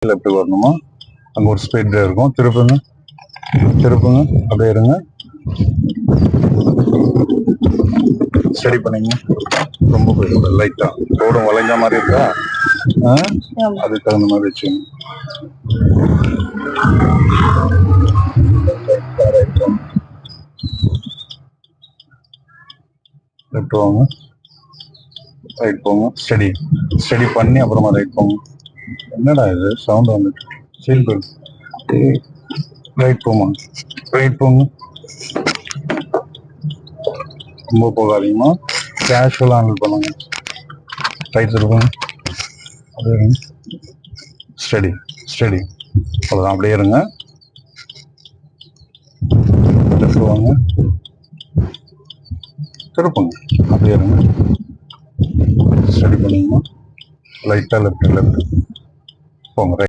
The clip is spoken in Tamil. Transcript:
லெஃப்ட் வரணுமா? அங்க ஒரு ஸ்பீட் பிரேக் இருக்கும். திருப்புங்க, திருப்புங்க, அப்படியே இருங்க. ஸ்டடி பண்ணீங்க. ரொம்ப போயிடும். லைட்டா ரோடும் வளைஞ்ச மாதிரி இருக்கா? அதுக்கு தகுந்த மாதிரி வச்சுங்க. லெஃப்ட் வாங்க, ரைட் போங்க. ஸ்டடி ஸ்டடி பண்ணி அப்புறமா ரைட் போங்க. என்னடா இது சவுண்ட் வந்துட்டு? Seal belt. ரைட் போமா, ரைட் போங்க. ரொம்ப போகாதீங்கம்மா, கேஷுவலாக ஹேண்டில் பண்ணுங்க. ரைட் இருப்பாங்க, அப்படியே இருங்க. ஸ்டடி ஸ்டடி, அவ்வளோதான். அப்படியே இருங்க. லெஃப்ட் வாங்க, திருப்புங்க, அப்படியே இருங்க. ஸ்டடி பண்ணிங்கம்மா. லைட்டாக லெஃப்ட் லெஃப்ட் போங்க. ரைட்